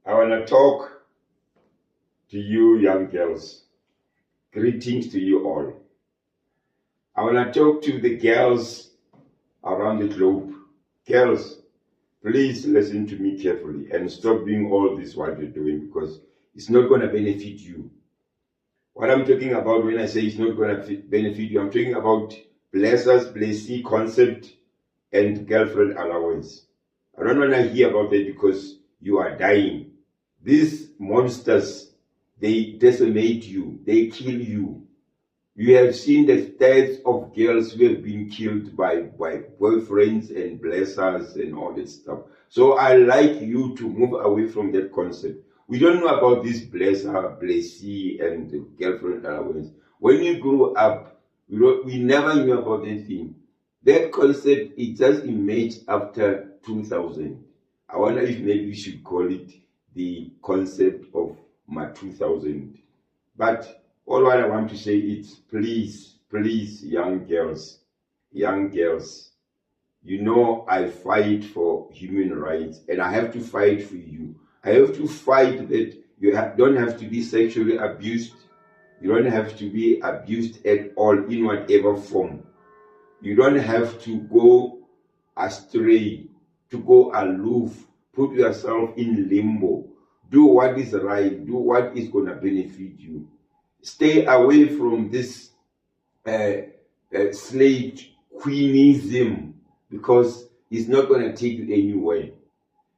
I want to talk to you young girls. Greetings to you all. I want to talk to the girls around the globe. Girls, please listen to me carefully and stop doing all this what you're doing, because it's not going to benefit you. What I'm talking about when I say it's not going to benefit you, I'm talking about blessers, blessee concept and girlfriend allowance. I don't want to hear about that because you are dying. These monsters, they decimate you, they kill you. You have seen the stats of girls who have been killed by boyfriends and blessers and all that stuff. So I like you to move away from that concept. We don't know about this blesser, blessee, and girlfriend allowance. When you grow up, we never knew about that thing. That concept, it just emerged after 2000. I wonder if maybe we should call it the concept of my 2000. But all what I want to say is, please, young girls, you know I fight for human rights, and I have to fight for you. I have to fight that you don't have to be sexually abused. You don't have to be abused at all in whatever form. You don't have to go astray, to go aloof, put yourself in limbo. Do what is right, do what is going to benefit you. Stay away from this slave queenism, because it's not going to take you anywhere.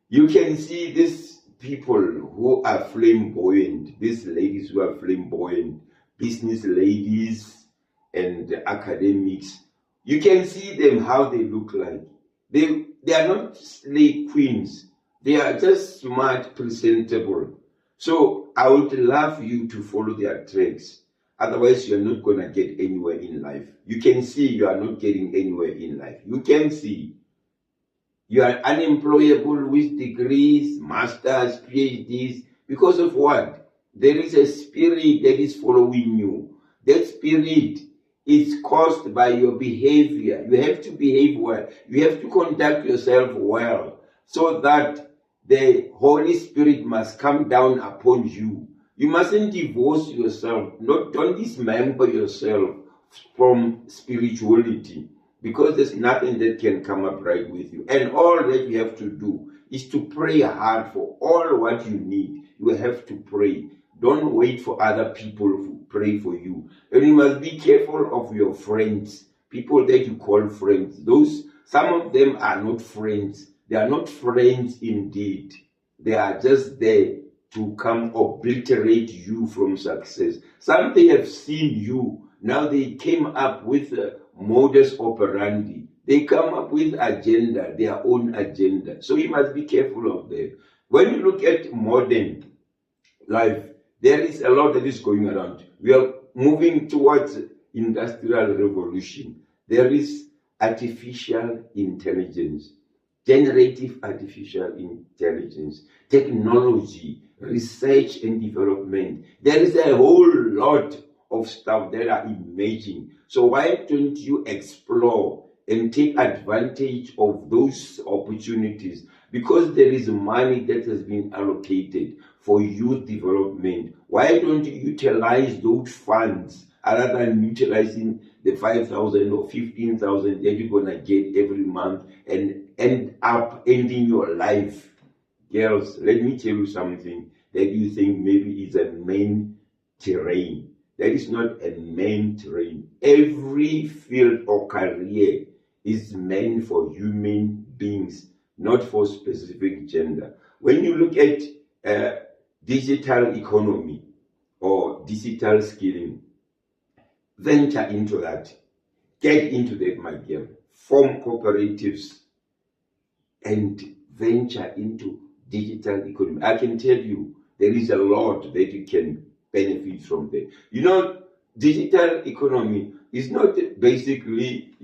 You can see these people who are flamboyant, these ladies who are flamboyant, business ladies and academics. You can see them how they look like. They are not slave queens. They are just smart, presentable. So I would love you to follow their tracks. Otherwise, you're not going to get anywhere in life. You can see you are not getting anywhere in life. You can see you are unemployable with degrees, masters, PhDs. Because of what? There is a spirit that is following you. That spirit is caused by your behavior. You have to behave well. You have to conduct yourself well, so that the Holy Spirit must come down upon you. You mustn't divorce yourself. Don't dismember yourself from spirituality, because there's nothing that can come up right with you. And all that you have to do is to pray hard for all what you need. You have to pray. Don't wait for other people to pray for you. And you must be careful of your friends, people that you call friends. Some of them are not friends. They are not friends indeed. They are just there to come obliterate you from success. Some they have seen you. Now they came up with a modus operandi. They come up with agenda, their own agenda. So you must be careful of them. When you look at modern life, there is a lot that is going around. We are moving towards industrial revolution. There is artificial intelligence, generative artificial intelligence, technology, research and development. There is a whole lot of stuff that are emerging. So why don't you explore and take advantage of those opportunities? Because there is money that has been allocated for youth development. Why don't you utilize those funds other than utilizing the 5,000 or 15,000 that you're going to get every month and end up ending your life? Girls, let me tell you something that you think maybe is a main terrain. That is not a main terrain. Every field or career is meant for human beings, not for specific gender. When you look at digital economy or digital skilling, venture into that. Get into that, my girl. Form cooperatives and venture into digital economy. I can tell you, there is a lot that you can benefit from that. You know, digital economy is not basically,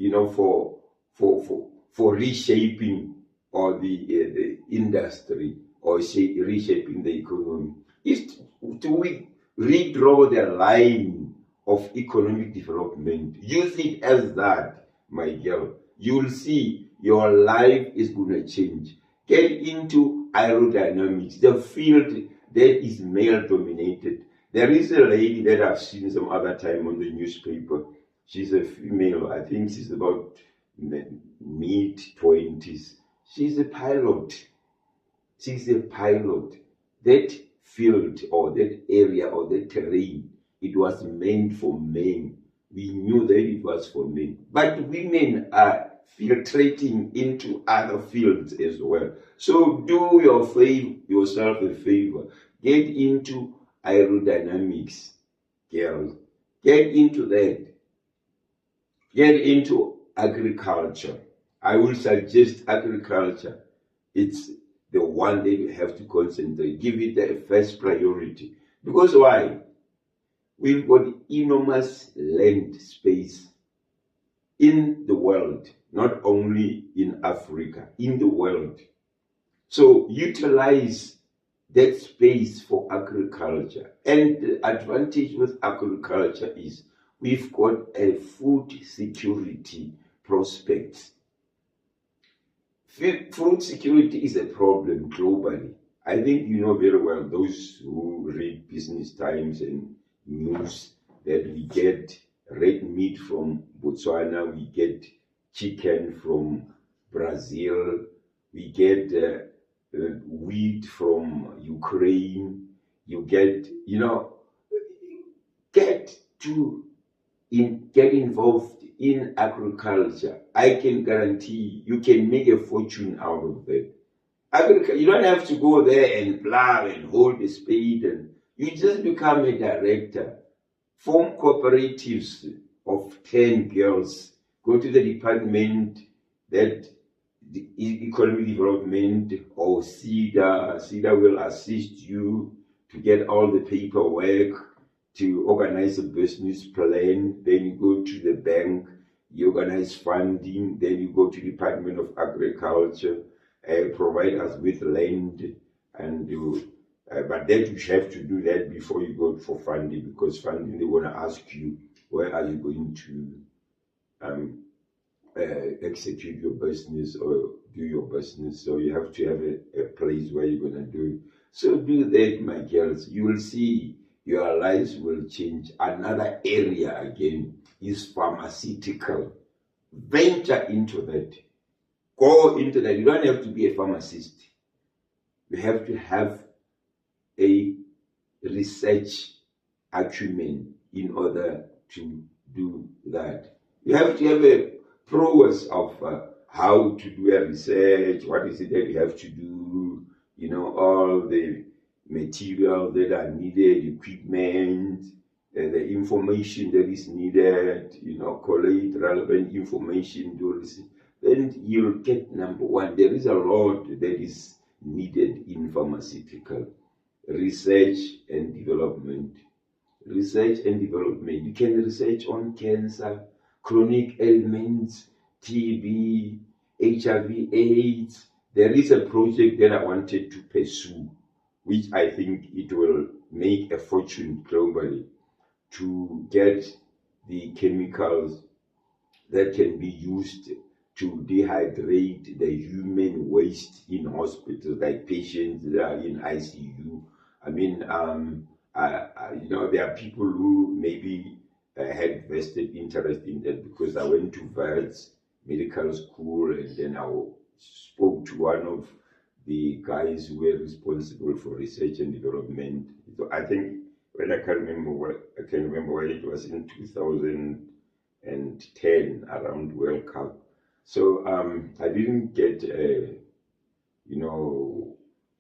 for reshaping or the industry or reshaping the economy. It's to redraw the line of economic development. Use it as that, my girl. You will see your life is going to change. Get into aerodynamics, the field that is male dominated. There is a lady that I've seen some other time on the newspaper. She's a female. I think she's about mid-20s. She's a pilot. She's a pilot. That field or that area or that terrain, it was meant for men. We knew that it was for men. But women are filtrating into other fields as well. So do yourself a favor. Get into aerodynamics, girls. Get into that. Get into agriculture. I will suggest agriculture. It's the one that you have to concentrate. Give it the first priority. Because why? We've got enormous land space in the world, not only in Africa, in the world. So utilize that space for agriculture. And the advantage with agriculture is we've got a food security prospect. Food security is a problem globally. I think you know very well, those who read Business Times and news, that we get red meat from Botswana, we get chicken from Brazil, we get wheat from Ukraine. You get, get involved in agriculture. I can guarantee you can make a fortune out of that. You don't have to go there and plow and hold the spade, and you just become a director. Form cooperatives of 10 girls. Go to the department that the economic development or CEDA. CEDA will assist you to get all the paperwork, to organize a business plan. Then you go to the bank, you organize funding. Then you go to the Department of Agriculture, provide us with land, and you. But then you have to do that before you go for funding, because funding, they want to ask you, where are you going to execute your business or do your business? So you have to have a place where you're going to do it. So do that, my girls. You will see your lives will change. Another area again is pharmaceutical. Venture into that. Go into that. You don't have to be a pharmacist. You have to have a research acumen in order to do that. You have to have a prowess of how to do a research, what is it that you have to do, all the material that are needed, equipment, the information that is needed, collate relevant information to receive. Then you'll get number one. There is a lot that is needed in pharmaceutical. Research and development. Research and development. You can research on cancer, chronic ailments, TB, HIV, AIDS. There is a project that I wanted to pursue, which I think it will make a fortune globally, to get the chemicals that can be used to dehydrate the human waste in hospitals, like patients that are in ICU. I mean, there are people who maybe had vested interest in that, because I went to Galz medical school, and then I spoke to one of the guys who were responsible for research and development. So I think, I can remember when it was in 2010, around World Cup. So I didn't get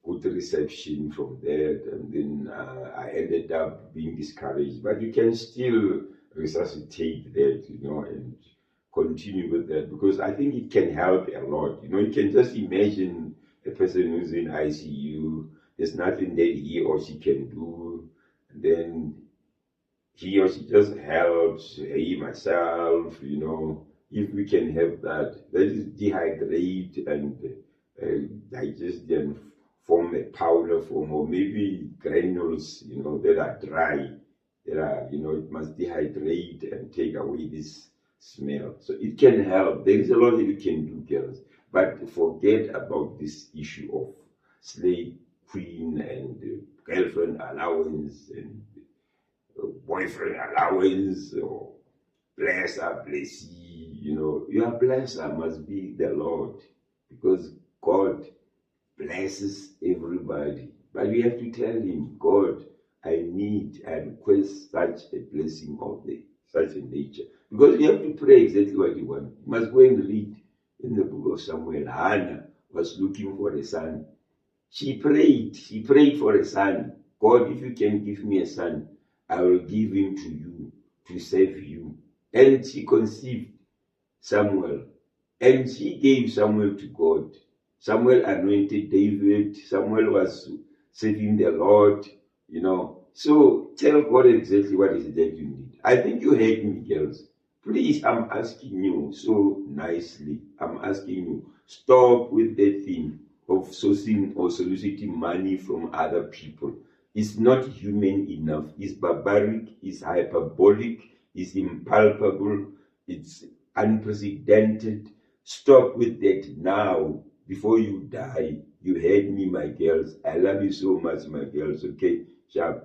good reception from that, and then I ended up being discouraged. But you can still resuscitate that, and continue with that, because I think it can help a lot. You can just imagine a person who's in ICU, there's nothing that he or she can do, and then he or she just helps, myself, if we can have that is dehydrate and digest and form a powder form, or maybe granules, that are dry, that are, it must dehydrate and take away this smell. So it can help. There is a lot that you can do, girls, but forget about this issue of slave queen and girlfriend allowance and boyfriend allowance or blesser, blessee. Your blesser must be the Lord, because God blesses everybody. But you have to tell him, God, I request such a blessing of such a nature. Because you have to pray exactly what you want. You must go and read in the book of Samuel. Hannah was looking for a son. She prayed for a son. God, if you can give me a son, I will give him to you to save you. And she conceived Samuel. And she gave Samuel to God. Samuel anointed David. Samuel was serving the Lord, So tell God exactly what is it that you need. I think you heard me, girls. Please, I'm asking you so nicely. I'm asking you, stop with the thing of sourcing or soliciting money from other people. It's not human enough. It's barbaric, it's hyperbolic, it's impalpable, it's unprecedented. Stop with that now, before you die. You heard me, my girls. I love you so much, my girls. Okay, sharp.